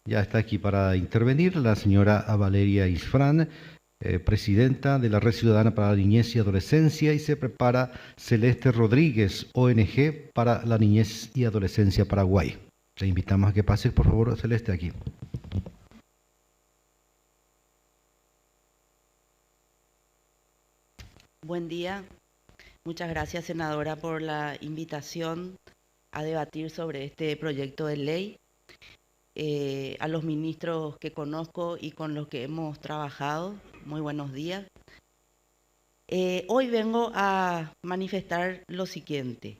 Ya está aquí para intervenir la señora Valeria Isfrán, presidenta de la Red Ciudadana para la Niñez y Adolescencia, y se prepara Celeste Rodríguez, ONG para la Niñez y Adolescencia Paraguay. Le invitamos a que pase, por favor, Celeste, aquí. Buen día. Muchas gracias, senadora, por la invitación a debatir sobre este proyecto de ley. A los ministros que conozco y con los que hemos trabajado, muy buenos días. Hoy vengo a manifestar lo siguiente.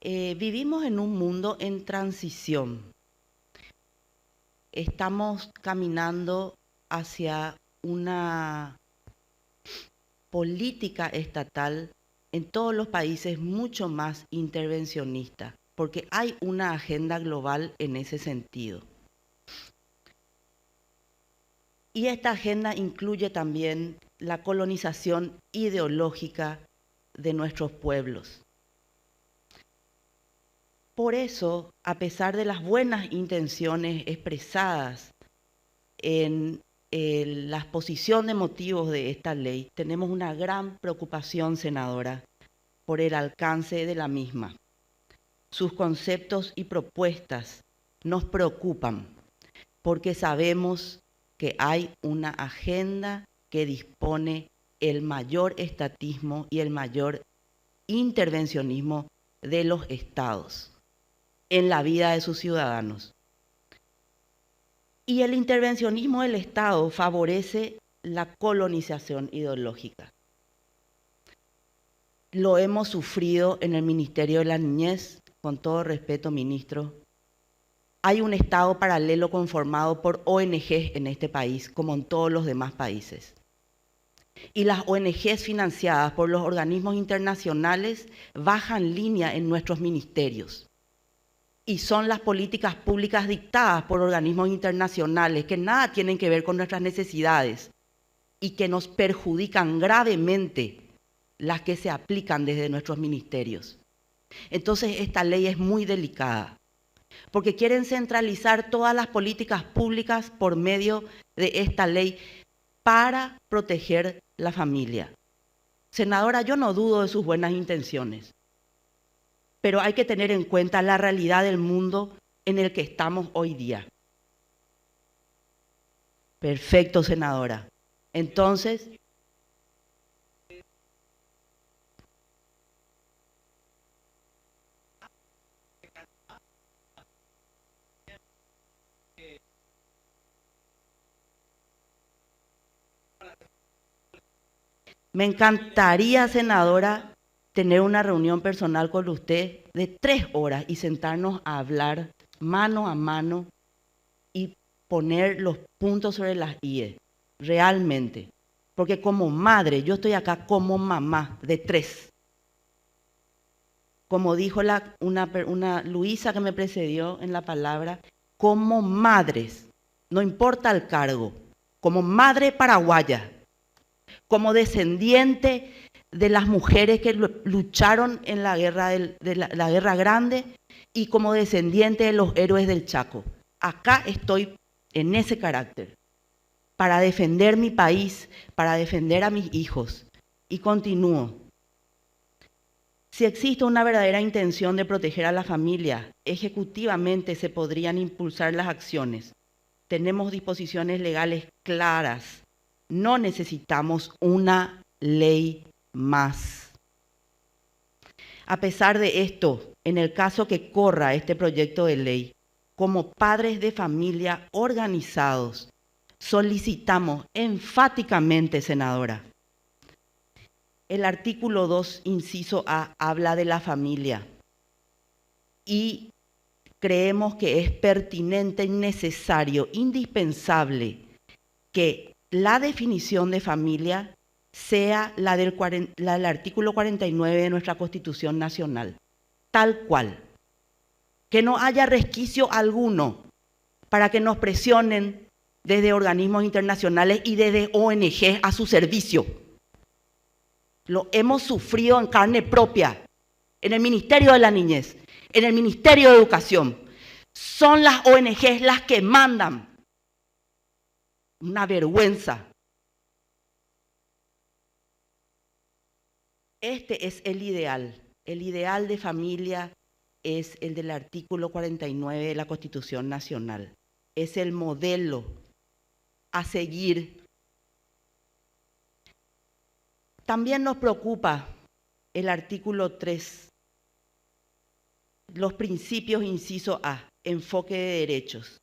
Vivimos en un mundo en transición. Estamos caminando hacia una política estatal en todos los países mucho más intervencionista, porque hay una agenda global en ese sentido. Y esta agenda incluye también la colonización ideológica de nuestros pueblos. Por eso, a pesar de las buenas intenciones expresadas en la exposición de motivos de esta ley, tenemos una gran preocupación, senadora, por el alcance de la misma. Sus conceptos y propuestas nos preocupan porque sabemos que hay una agenda que dispone el mayor estatismo y el mayor intervencionismo de los estados en la vida de sus ciudadanos. Y el intervencionismo del Estado favorece la colonización ideológica. Lo hemos sufrido en el Ministerio de la Niñez, con todo respeto, ministro. Hay un Estado paralelo conformado por ONGs en este país, como en todos los demás países. Y las ONGs financiadas por los organismos internacionales bajan línea en nuestros ministerios. Y son las políticas públicas dictadas por organismos internacionales que nada tienen que ver con nuestras necesidades y que nos perjudican gravemente las que se aplican desde nuestros ministerios. Entonces esta ley es muy delicada, porque quieren centralizar todas las políticas públicas por medio de esta ley para proteger la familia. Senadora, yo no dudo de sus buenas intenciones, pero hay que tener en cuenta la realidad del mundo en el que estamos hoy día. Perfecto, senadora. Entonces, me encantaría, senadora, tener una reunión personal con usted de 3 horas y sentarnos a hablar mano a mano y poner los puntos sobre las IE, realmente. Porque como madre, yo estoy acá como mamá de 3. Como dijo una Luisa que me precedió en la palabra, como madres, no importa el cargo, como madre paraguaya, como descendiente de las mujeres que lucharon en la guerra, la guerra grande y como descendiente de los héroes del Chaco. Acá estoy en ese carácter, para defender mi país, para defender a mis hijos. Y continúo. Si existe una verdadera intención de proteger a la familia, ejecutivamente se podrían impulsar las acciones. Tenemos disposiciones legales claras. No necesitamos una ley más. A pesar de esto, en el caso que corra este proyecto de ley, como padres de familia organizados, solicitamos enfáticamente, senadora, el artículo 2, inciso A, habla de la familia y creemos que es pertinente y necesario, indispensable, que la definición de familia sea la del artículo 49 de nuestra Constitución Nacional, tal cual. Que no haya resquicio alguno para que nos presionen desde organismos internacionales y desde ONG a su servicio. Lo hemos sufrido en carne propia, en el Ministerio de la Niñez, en el Ministerio de Educación. Son las ONGs las que mandan. Una vergüenza. Este es el ideal. El ideal de familia es el del artículo 49 de la Constitución Nacional. Es el modelo a seguir. También nos preocupa el artículo 3, los principios, inciso A, enfoque de derechos.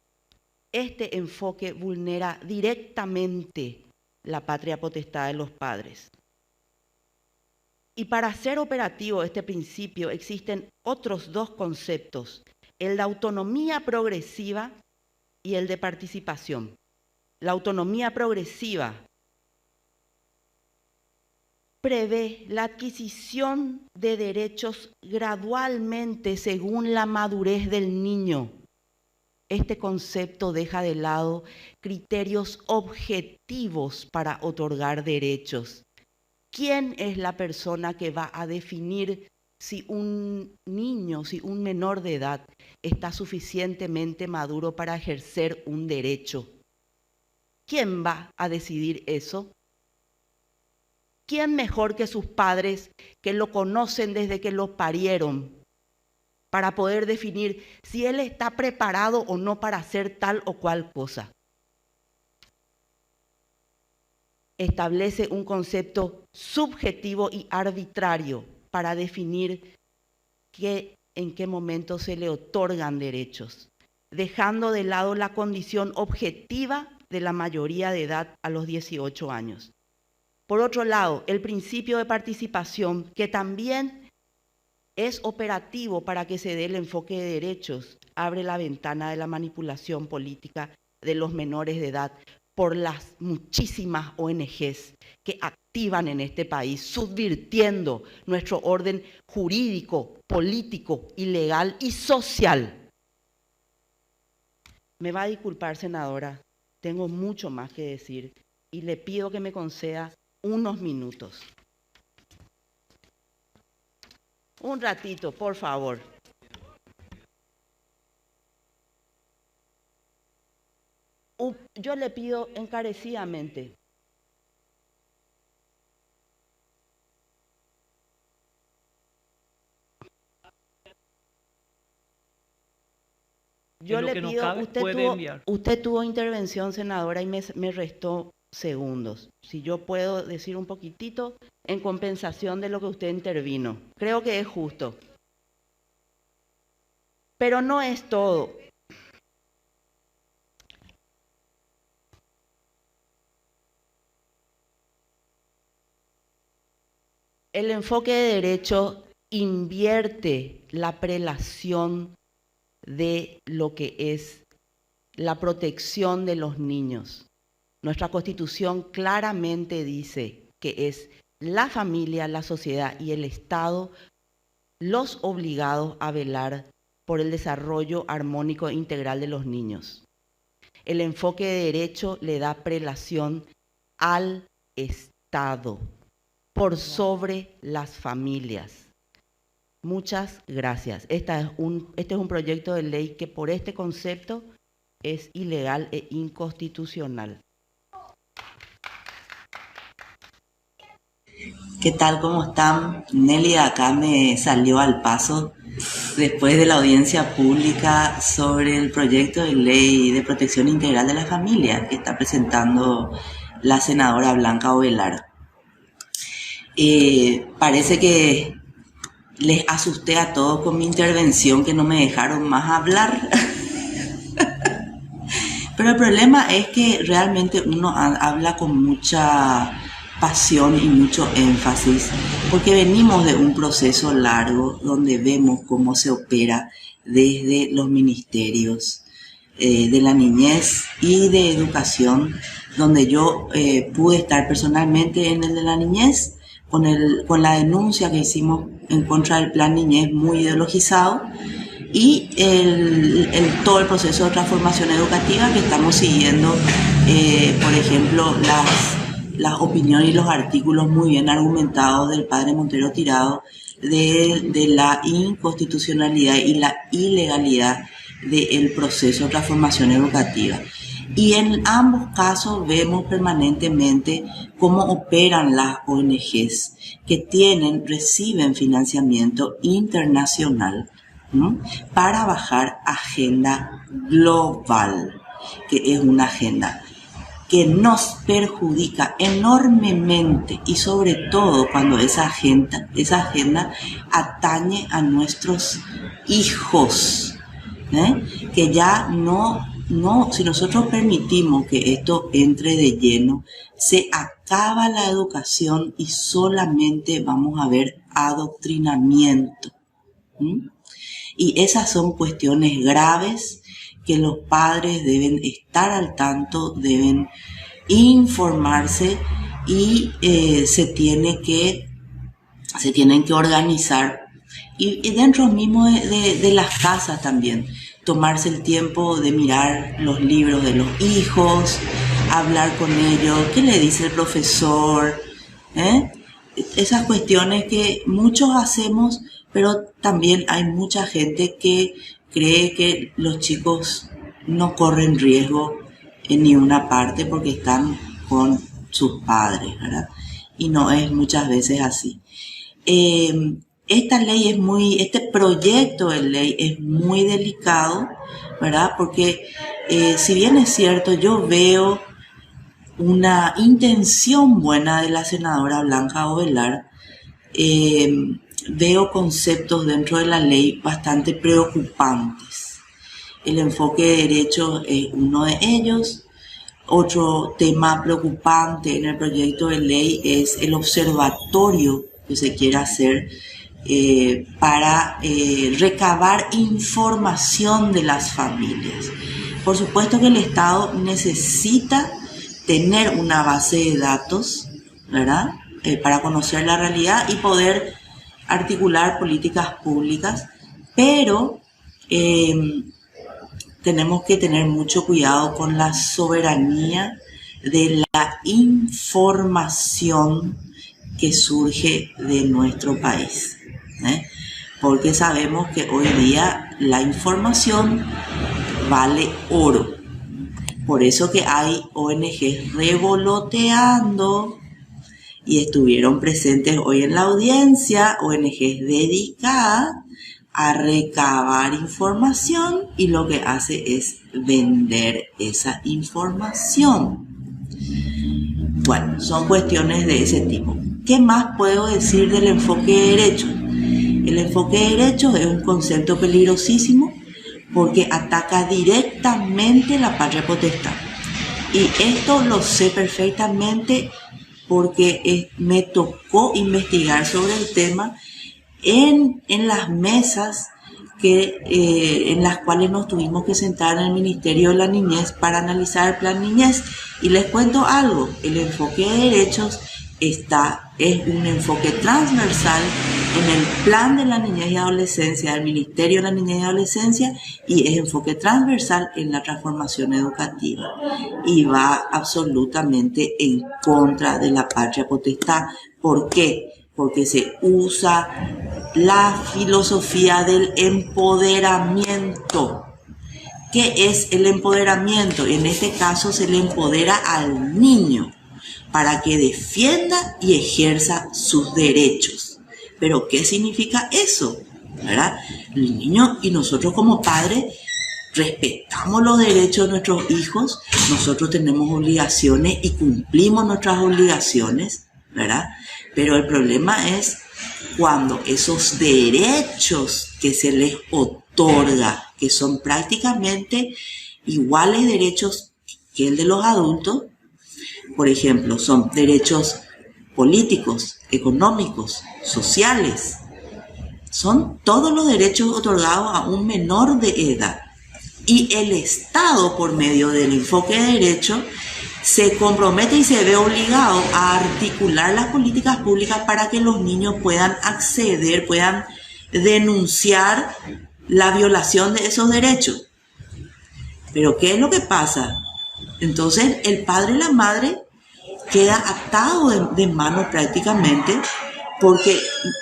Este enfoque vulnera directamente la patria potestad de los padres. Y para ser operativo este principio existen otros dos conceptos, el de autonomía progresiva y el de participación. La autonomía progresiva prevé la adquisición de derechos gradualmente según la madurez del niño. Este concepto deja de lado criterios objetivos para otorgar derechos. ¿Quién es la persona que va a definir si un niño, si un menor de edad está suficientemente maduro para ejercer un derecho? ¿Quién va a decidir eso? ¿Quién mejor que sus padres que lo conocen desde que lo parieron para poder definir si él está preparado o no para hacer tal o cual cosa? Establece un concepto subjetivo y arbitrario para definir en qué momento se le otorgan derechos, dejando de lado la condición objetiva de la mayoría de edad a los 18 años. Por otro lado, el principio de participación, que también es operativo para que se dé el enfoque de derechos, abre la ventana de la manipulación política de los menores de edad por las muchísimas ONGs que activan en este país, subvirtiendo nuestro orden jurídico, político, legal y social. Me va a disculpar, senadora, tengo mucho más que decir y le pido que me conceda unos minutos. Un ratito, por favor. Yo le pido encarecidamente. Yo le pido, usted tuvo intervención, senadora, y me restó segundos. Si yo puedo decir un poquitito en compensación de lo que usted intervino. Creo que es justo. Pero no es todo. El enfoque de derecho invierte la prelación de lo que es la protección de los niños. Nuestra Constitución claramente dice que es la familia, la sociedad y el Estado los obligados a velar por el desarrollo armónico e integral de los niños. El enfoque de derecho le da prelación al Estado por sobre las familias. Muchas gracias. Este es un proyecto de ley que por este concepto es ilegal e inconstitucional. ¿Qué tal? ¿Cómo están? Nelly acá me salió al paso después de la audiencia pública sobre el proyecto de ley de protección integral de la familia que está presentando la senadora Blanca Ovelar. Parece que les asusté a todos con mi intervención, que no me dejaron más hablar. Pero el problema es que realmente uno habla con mucha pasión y mucho énfasis, porque venimos de un proceso largo donde vemos cómo se opera desde los ministerios de la niñez y de educación, donde yo pude estar personalmente en el de la niñez, con la denuncia que hicimos en contra del plan niñez muy ideologizado, y todo el proceso de transformación educativa que estamos siguiendo, por ejemplo, las opiniones y los artículos muy bien argumentados del padre Montero Tirado de la inconstitucionalidad y la ilegalidad del proceso de transformación educativa. Y en ambos casos vemos permanentemente cómo operan las ONGs que reciben financiamiento internacional, ¿no?, para bajar agenda global, que es una agenda que nos perjudica enormemente, y sobre todo cuando esa agenda atañe a nuestros hijos, que ya no, si nosotros permitimos que esto entre de lleno, se acaba la educación y solamente vamos a ver adoctrinamiento. Y esas son cuestiones graves que los padres deben estar al tanto, deben informarse y se tienen que organizar. Y dentro mismo de las casas también, tomarse el tiempo de mirar los libros de los hijos, hablar con ellos, qué le dice el profesor, esas cuestiones que muchos hacemos, pero también hay mucha gente que cree que los chicos no corren riesgo en ninguna parte porque están con sus padres, ¿verdad? Y no es muchas veces así. Este proyecto de ley es muy delicado, ¿verdad? Porque si bien es cierto, yo veo una intención buena de la senadora Blanca Ovelar, veo conceptos dentro de la ley bastante preocupantes. El enfoque de derechos es uno de ellos. Otro tema preocupante en el proyecto de ley es el observatorio que se quiere hacer para recabar información de las familias. Por supuesto que el Estado necesita tener una base de datos, ¿verdad?, para conocer la realidad y poder articular políticas públicas, pero tenemos que tener mucho cuidado con la soberanía de la información que surge de nuestro país, porque sabemos que hoy día la información vale oro. Por eso que hay ONGs revoloteando, y estuvieron presentes hoy en la audiencia, ONGs dedicadas a recabar información, y lo que hace es vender esa información. Bueno, son cuestiones de ese tipo. ¿Qué más puedo decir del enfoque de derechos? El enfoque de derechos es un concepto peligrosísimo porque ataca directamente la patria potestad. Y esto lo sé perfectamente porque me tocó investigar sobre el tema en las mesas en las cuales nos tuvimos que sentar en el Ministerio de la Niñez para analizar el Plan Niñez. Y les cuento algo, el enfoque de derechos es un enfoque transversal en el Plan de la Niñez y Adolescencia del Ministerio de la Niñez y Adolescencia, y es enfoque transversal en la transformación educativa, y va absolutamente en contra de la patria potestad. ¿Por qué? Porque se usa la filosofía del empoderamiento. ¿Qué es el empoderamiento? En este caso se le empodera al niño para que defienda y ejerza sus derechos. ¿Pero qué significa eso? ¿Verdad? El niño y nosotros como padres respetamos los derechos de nuestros hijos, nosotros tenemos obligaciones y cumplimos nuestras obligaciones, ¿verdad? Pero el problema es cuando esos derechos que se les otorga, que son prácticamente iguales derechos que el de los adultos, por ejemplo, son derechos políticos, económicos, sociales, son todos los derechos otorgados a un menor de edad. Y el Estado, por medio del enfoque de derecho, se compromete y se ve obligado a articular las políticas públicas para que los niños puedan acceder, puedan denunciar la violación de esos derechos. Pero ¿qué es lo que pasa? Entonces el padre y la madre queda atado de manos prácticamente, porque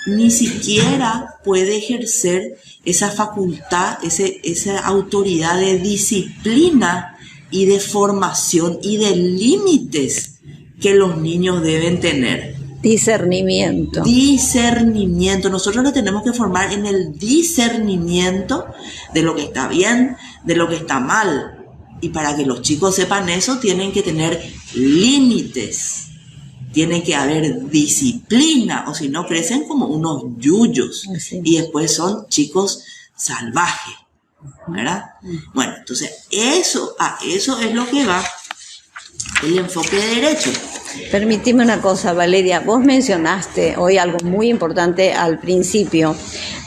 ni siquiera puede ejercer esa facultad, esa autoridad de disciplina y de formación y de límites que los niños deben tener. Discernimiento. Discernimiento. Nosotros lo tenemos que formar en el discernimiento de lo que está bien, de lo que está mal. Y para que los chicos sepan eso, tienen que tener límites. Tiene que haber disciplina, o si no crecen como unos yuyos. Y después son chicos salvajes, ¿verdad? Bueno, entonces a eso es lo que va el enfoque de derecho. Permitime una cosa, Valeria. Vos mencionaste hoy algo muy importante al principio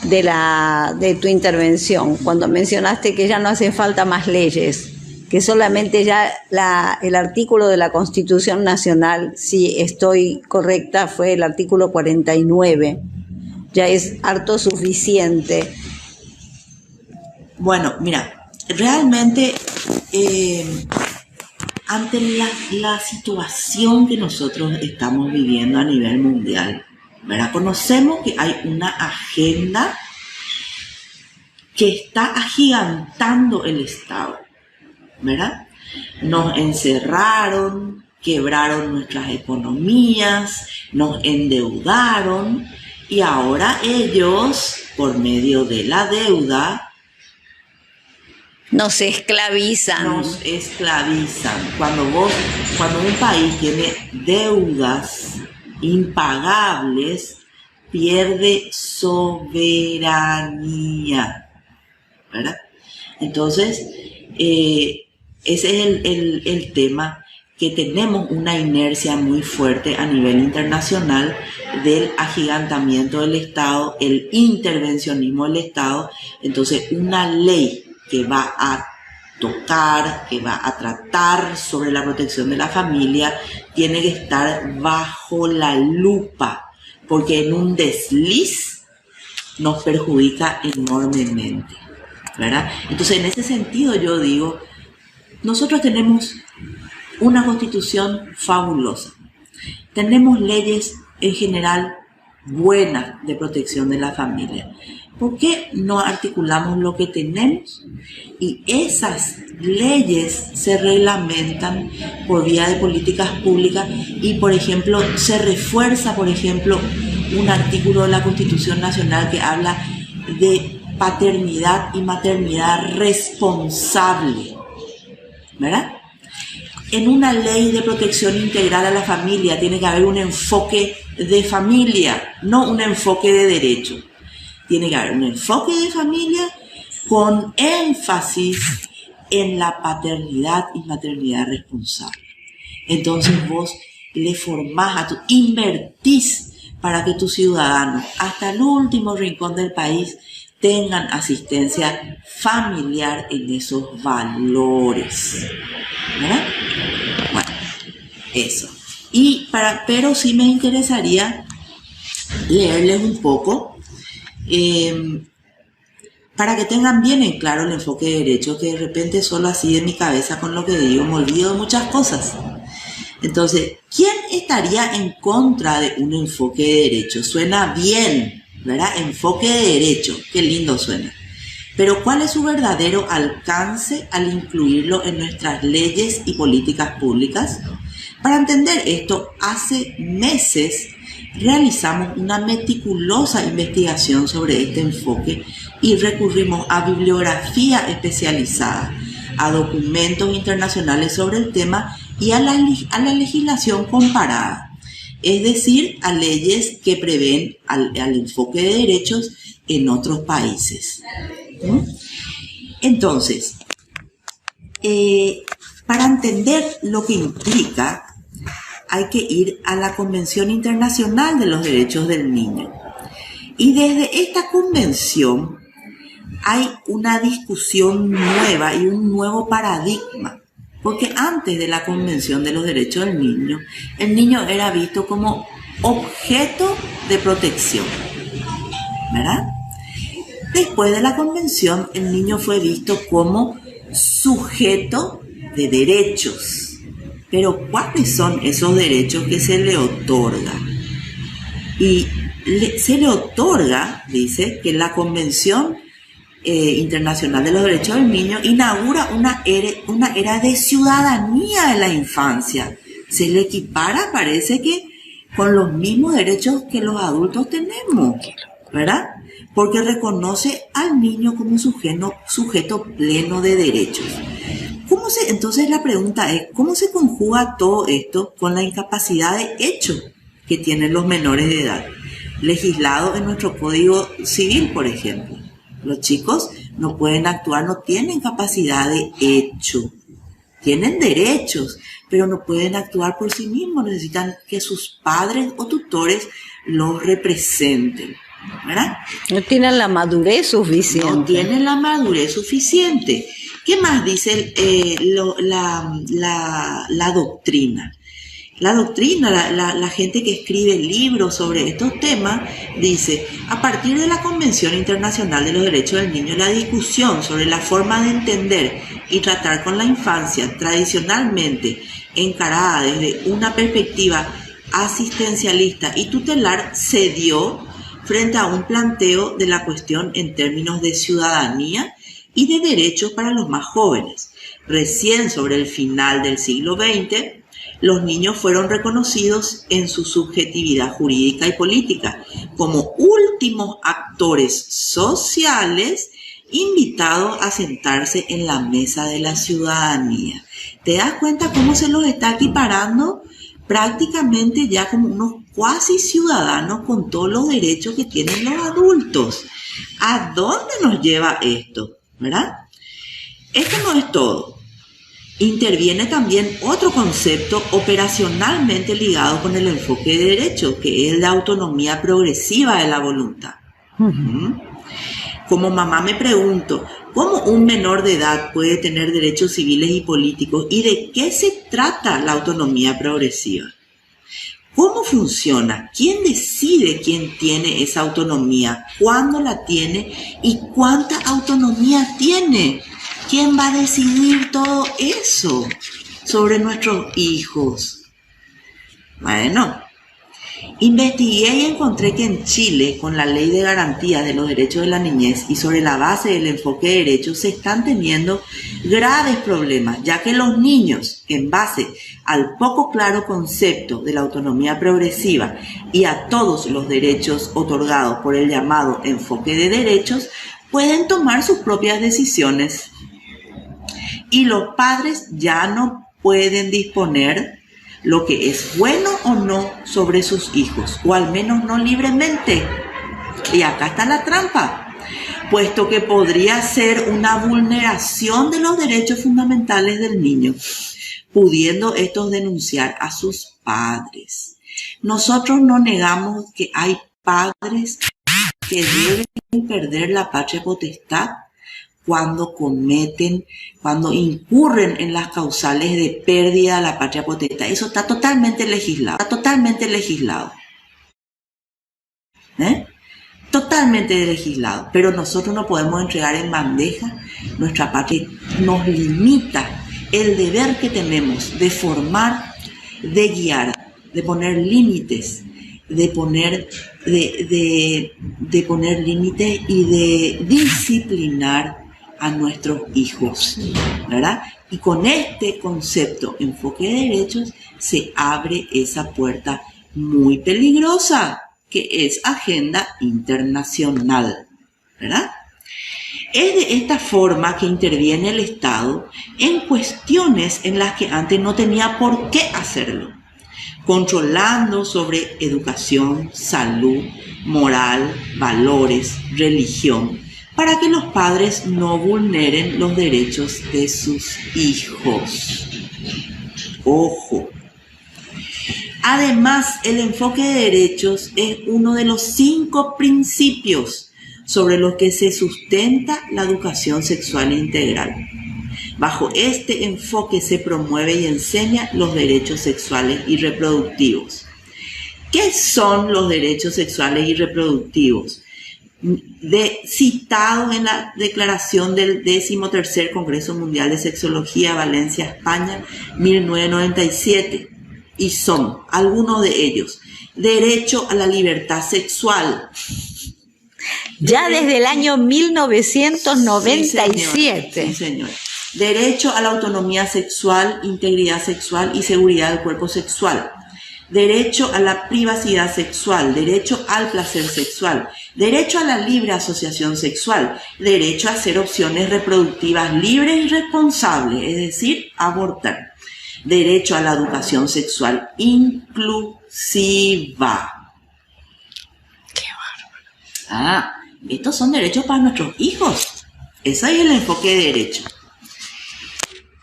de tu intervención, cuando mencionaste que ya no hacen falta más leyes, que solamente ya el artículo de la Constitución Nacional, si estoy correcta, fue el artículo 49. Ya es harto suficiente. Bueno, mira, realmente ante la situación que nosotros estamos viviendo a nivel mundial, ¿verdad? Conocemos que hay una agenda que está agigantando el Estado, ¿verdad? Nos encerraron, quebraron nuestras economías, nos endeudaron y ahora ellos, por medio de la deuda, nos esclavizan. Nos esclavizan. Cuando un país tiene deudas impagables, pierde soberanía, ¿verdad? Entonces, ese es el tema, que tenemos una inercia muy fuerte a nivel internacional del agigantamiento del Estado, el intervencionismo del Estado. Entonces, una ley que va a tocar, que va a tratar sobre la protección de la familia, tiene que estar bajo la lupa, porque en un desliz nos perjudica enormemente, ¿verdad? Entonces, en ese sentido yo digo, nosotros tenemos una constitución fabulosa, tenemos leyes en general buenas de protección de la familia. ¿Por qué no articulamos lo que tenemos? Y esas leyes se reglamentan por vía de políticas públicas y, por ejemplo, se refuerza, por ejemplo, un artículo de la Constitución Nacional que habla de paternidad y maternidad responsable, ¿verdad? En una ley de protección integral a la familia tiene que haber un enfoque de familia, no un enfoque de derecho. Tiene que haber un enfoque de familia con énfasis en la paternidad y maternidad responsable. Entonces vos le formás, invertís para que tus ciudadanos, hasta el último rincón del país, tengan asistencia familiar en esos valores, ¿verdad? Bueno, eso. Pero sí me interesaría leerles un poco para que tengan bien en claro el enfoque de derecho, que de repente solo así de mi cabeza con lo que digo me olvido de muchas cosas. Entonces, ¿quién estaría en contra de un enfoque de derecho? Suena bien, ¿verdad? Enfoque de derecho, qué lindo suena. Pero ¿cuál es su verdadero alcance al incluirlo en nuestras leyes y políticas públicas? Para entender esto, hace meses realizamos una meticulosa investigación sobre este enfoque y recurrimos a bibliografía especializada, a documentos internacionales sobre el tema y a la legislación comparada, es decir, a leyes que prevén al enfoque de derechos en otros países. Entonces, para entender lo que implica, hay que ir a la Convención Internacional de los Derechos del Niño. Y desde esta convención hay una discusión nueva y un nuevo paradigma. Porque antes de la Convención de los Derechos del Niño, el niño era visto como objeto de protección, ¿verdad? Después de la Convención, el niño fue visto como sujeto de derechos. Pero ¿cuáles son esos derechos que se le otorgan? Y se le otorga, dice, que la Convención Internacional de los Derechos del Niño inaugura una era de ciudadanía de la infancia. Se le equipara, parece que, con los mismos derechos que los adultos tenemos, ¿verdad? Porque reconoce al niño como sujeto pleno de derechos. Entonces la pregunta es, ¿cómo se conjuga todo esto con la incapacidad de hecho que tienen los menores de edad? Legislado en nuestro Código Civil, por ejemplo. Los chicos no pueden actuar, no tienen capacidad de hecho. Tienen derechos, pero no pueden actuar por sí mismos. Necesitan que sus padres o tutores los representen, ¿verdad? No tienen la madurez suficiente. No tienen la madurez suficiente. ¿Qué más dice la doctrina? La doctrina, la gente que escribe libros sobre estos temas, dice, a partir de la Convención Internacional de los Derechos del Niño, la discusión sobre la forma de entender y tratar con la infancia tradicionalmente encarada desde una perspectiva asistencialista y tutelar se dio frente a un planteo de la cuestión en términos de ciudadanía y de derechos para los más jóvenes. Recién sobre el final del siglo XX, los niños fueron reconocidos en su subjetividad jurídica y política como últimos actores sociales invitados a sentarse en la mesa de la ciudadanía. ¿Te das cuenta cómo se los está equiparando prácticamente ya como unos cuasi ciudadanos con todos los derechos que tienen los adultos? ¿A dónde nos lleva esto? ¿Verdad? Esto no es todo. Interviene también otro concepto operacionalmente ligado con el enfoque de derecho, que es la autonomía progresiva de la voluntad. Como mamá me pregunto, ¿cómo un menor de edad puede tener derechos civiles y políticos? ¿Y de qué se trata la autonomía progresiva? ¿Cómo funciona? ¿Quién decide quién tiene esa autonomía? ¿Cuándo la tiene? ¿Y cuánta autonomía tiene? ¿Quién va a decidir todo eso sobre nuestros hijos? Bueno, investigué y encontré que en Chile, con la Ley de Garantías de los Derechos de la Niñez y sobre la base del enfoque de derechos, se están teniendo graves problemas, ya que los niños, en base al poco claro concepto de la autonomía progresiva y a todos los derechos otorgados por el llamado enfoque de derechos, pueden tomar sus propias decisiones. Y los padres ya no pueden disponer lo que es bueno o no sobre sus hijos, o al menos no libremente. Y acá está la trampa, puesto que podría ser una vulneración de los derechos fundamentales del niño, pudiendo estos denunciar a sus padres. Nosotros no negamos que hay padres que deben perder la patria potestad cuando incurren en las causales de pérdida de la patria potestad. Eso está totalmente legislado, Totalmente legislado, pero nosotros no podemos entregar en bandeja nuestra patria. Nos limita el deber que tenemos de formar, de guiar, de poner límites, de poner límites y de disciplinar a nuestros hijos, ¿verdad? Y con este concepto, enfoque de derechos, se abre esa puerta muy peligrosa, que es agenda internacional, ¿verdad? Es de esta forma que interviene el Estado en cuestiones en las que antes no tenía por qué hacerlo, controlando sobre educación, salud, moral, valores, religión, para que los padres no vulneren los derechos de sus hijos. Ojo. Además, el enfoque de derechos es uno de los 5 principios sobre los que se sustenta la educación sexual integral. Bajo este enfoque se promueve y enseña los derechos sexuales y reproductivos. ¿Qué son los derechos sexuales y reproductivos? Citados en la declaración del 13º Congreso Mundial de Sexología, Valencia, España, 1997. y son algunos de ellos: derecho a la libertad sexual. Ya desde el año 1997. Sí, señor. Derecho a la autonomía sexual, integridad sexual y seguridad del cuerpo sexual. Derecho a la privacidad sexual, derecho al placer sexual, derecho a la libre asociación sexual, derecho a hacer opciones reproductivas libres y responsables, es decir, abortar. Derecho a la educación sexual inclusiva. Qué bárbaro. Estos son derechos para nuestros hijos. Ese es el enfoque de derecho.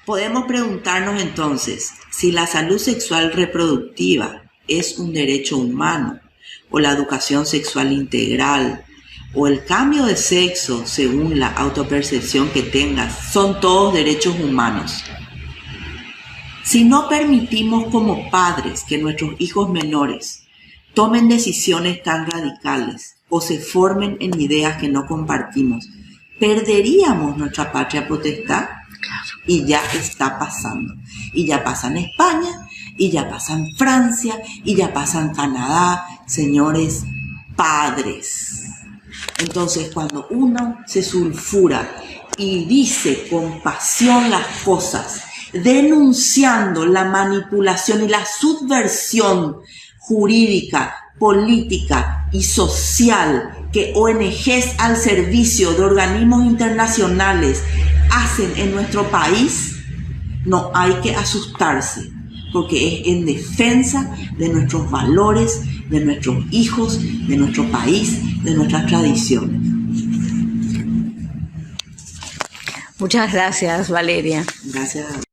Podemos preguntarnos entonces si la salud sexual reproductiva es un derecho humano, o la educación sexual integral, o el cambio de sexo según la autopercepción que tengas, son todos derechos humanos. Si no permitimos como padres que nuestros hijos menores tomen decisiones tan radicales o se formen en ideas que no compartimos, perderíamos nuestra patria potestad. Y ya está pasando. Y ya pasa en España, y ya pasa en Francia, y ya pasa en Canadá, señores padres. Entonces, cuando uno se sulfura y dice con pasión las cosas, denunciando la manipulación y la subversión jurídica, política y social que ONGs al servicio de organismos internacionales hacen en nuestro país, no hay que asustarse, porque es en defensa de nuestros valores, de nuestros hijos, de nuestro país, de nuestras tradiciones. Muchas gracias, Valeria. Gracias.